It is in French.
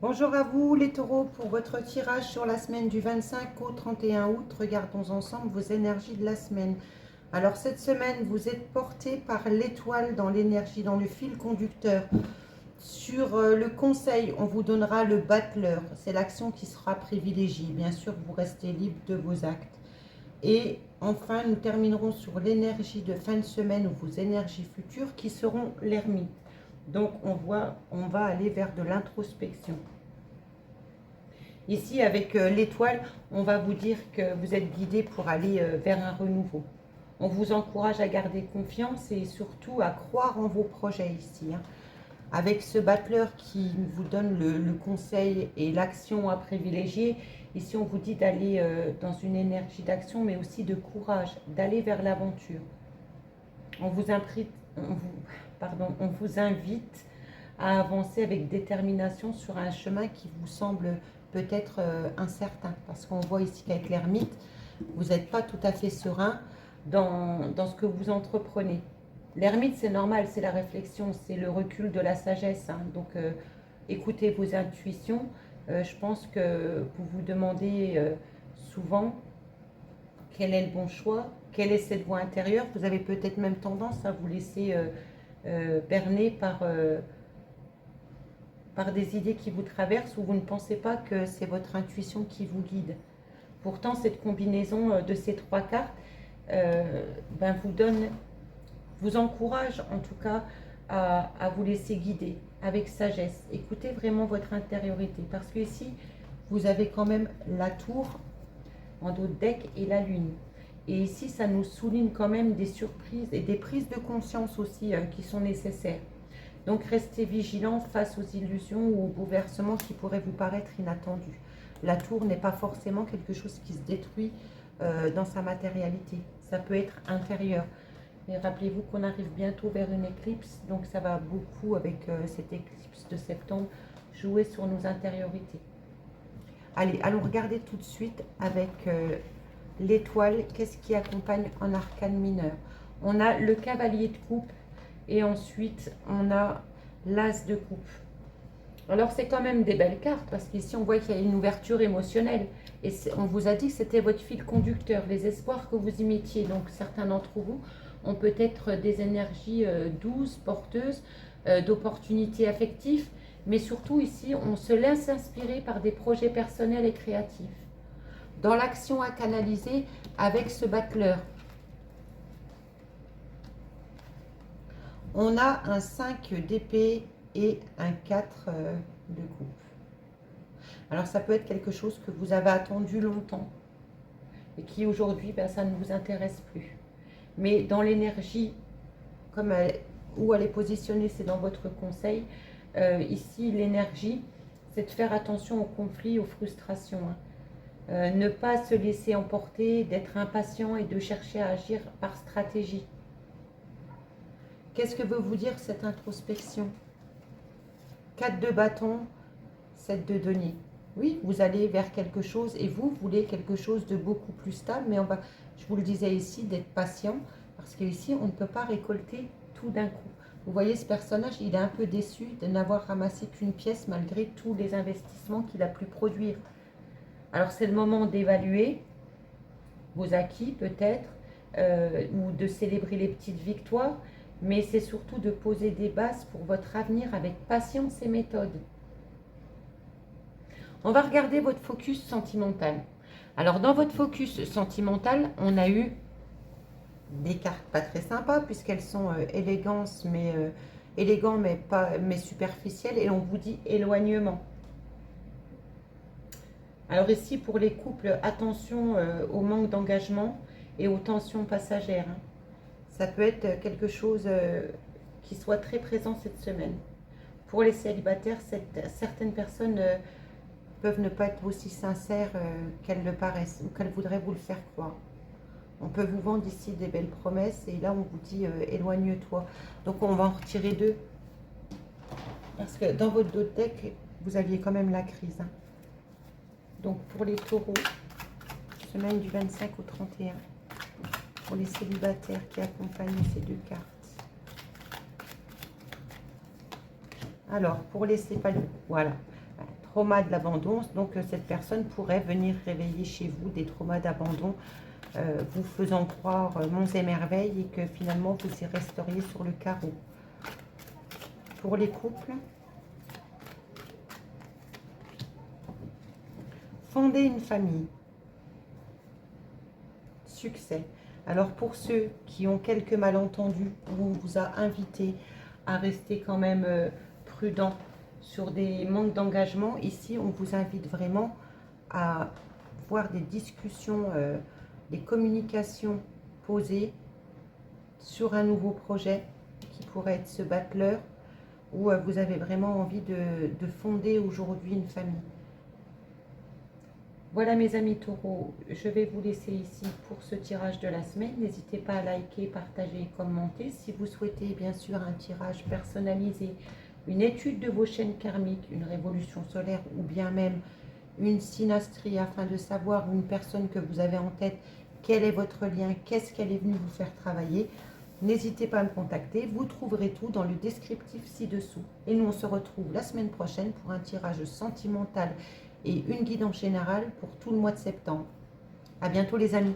Bonjour à vous les taureaux pour votre tirage sur la semaine du 25 au 31 août. Regardons ensemble vos énergies de la semaine. Alors cette semaine, vous êtes porté par l'étoile dans l'énergie, dans le fil conducteur. Sur le conseil, on vous donnera le battleur. C'est l'action qui sera privilégiée. Bien sûr, vous restez libre de vos actes. Et enfin, nous terminerons sur l'énergie de fin de semaine ou vos énergies futures qui seront l'ermite. Donc on va aller vers de l'introspection. Ici, avec l'étoile, on va vous dire que vous êtes guidé pour aller vers un renouveau. On vous encourage à garder confiance et surtout à croire en vos projets ici. Avec ce battleur qui vous donne le conseil et l'action à privilégier, ici on vous dit d'aller dans une énergie d'action, mais aussi de courage, d'aller vers l'aventure. On vous invite à avancer avec détermination sur un chemin qui vous semble peut-être incertain. Parce qu'on voit ici qu'avec l'ermite, vous n'êtes pas tout à fait serein dans ce que vous entreprenez. L'ermite, c'est normal, c'est la réflexion, c'est le recul de la sagesse. Donc, écoutez vos intuitions. Je pense que vous vous demandez souvent quel est le bon choix, quelle est cette voie intérieure. Vous avez peut-être même tendance à vous laisser berner par des idées qui vous traversent ou vous ne pensez pas que c'est votre intuition qui vous guide. Pourtant, cette combinaison de ces trois cartes vous encourage en tout cas à vous laisser guider avec sagesse. Écoutez vraiment votre intériorité parce que ici, vous avez quand même la tour en dos de deck et la lune. Et ici, ça nous souligne quand même des surprises et des prises de conscience aussi qui sont nécessaires. Donc, restez vigilants face aux illusions ou aux bouleversements qui pourraient vous paraître inattendus. La tour n'est pas forcément quelque chose qui se détruit dans sa matérialité. Ça peut être intérieur. Mais rappelez-vous qu'on arrive bientôt vers une éclipse, donc ça va beaucoup avec cette éclipse de septembre jouer sur nos intériorités. Allez, allons regarder tout de suite avec l'étoile, qu'est-ce qui accompagne un arcane mineur. On a le cavalier de coupe et ensuite on a l'as de coupe. Alors c'est quand même des belles cartes parce qu'ici on voit qu'il y a une ouverture émotionnelle et on vous a dit que c'était votre fil conducteur, les espoirs que vous y mettiez. Donc certains d'entre vous ont peut-être des énergies douces, porteuses, d'opportunités affectives, mais surtout ici on se laisse inspirer par des projets personnels et créatifs. Dans l'action à canaliser avec ce battleur, on a un 5 d'épée et un 4 de coupe. Alors ça peut être quelque chose que vous avez attendu longtemps et qui aujourd'hui, ça ne vous intéresse plus. Mais dans l'énergie, où elle est positionnée, c'est dans votre conseil. Ici, l'énergie, c'est de faire attention aux conflits, aux frustrations. Ne pas se laisser emporter, d'être impatient et de chercher à agir par stratégie. Qu'est-ce que veut vous dire cette introspection? 4 de bâton, 7 de denier. Oui, vous allez vers quelque chose et vous voulez quelque chose de beaucoup plus stable, mais je vous le disais ici, d'être patient, parce qu'ici, on ne peut pas récolter tout d'un coup. Vous voyez, ce personnage, il est un peu déçu de n'avoir ramassé qu'une pièce malgré tous les investissements qu'il a pu produire. Alors, c'est le moment d'évaluer vos acquis, peut-être, ou de célébrer les petites victoires, mais c'est surtout de poser des bases pour votre avenir avec patience et méthode. On va regarder votre focus sentimental. Alors, dans votre focus sentimental, on a eu des cartes pas très sympas puisqu'elles sont élégants mais superficielles et on vous dit éloignement. Alors ici, pour les couples, attention au manque d'engagement et aux tensions passagères. Ça peut être quelque chose qui soit très présent cette semaine. Pour les célibataires, certaines personnes peuvent ne pas être aussi sincères qu'elles le paraissent ou qu'elles voudraient vous le faire croire. On peut vous vendre ici des belles promesses et là on vous dit éloigne-toi. Donc on va en retirer 2. Parce que dans votre dos de deck, vous aviez quand même la crise. Donc pour les taureaux, semaine du 25 au 31. Pour les célibataires qui accompagnent ces 2 cartes. Alors, pour les céphalopes, voilà. trauma de l'abandon. Donc cette personne pourrait venir réveiller chez vous des traumas d'abandon, vous faisant croire monts et merveilles et que finalement vous y resteriez sur le carreau. Pour les couples, fonder une famille, succès. Alors pour ceux qui ont quelques malentendus, où on vous a invité à rester quand même prudent sur des manques d'engagement, ici on vous invite vraiment à voir des discussions, des communications posées sur un nouveau projet qui pourrait être ce battleur, où vous avez vraiment envie de fonder aujourd'hui une famille. Voilà mes amis taureaux, je vais vous laisser ici pour ce tirage de la semaine. N'hésitez pas à liker, partager et commenter. Si vous souhaitez bien sûr un tirage personnalisé, une étude de vos chaînes karmiques, une révolution solaire ou bien même une synastrie afin de savoir une personne que vous avez en tête, quel est votre lien, qu'est-ce qu'elle est venue vous faire travailler, n'hésitez pas à me contacter. Vous trouverez tout dans le descriptif ci-dessous. Et nous on se retrouve la semaine prochaine pour un tirage sentimental et une guide en général pour tout le mois de septembre. À bientôt les amis.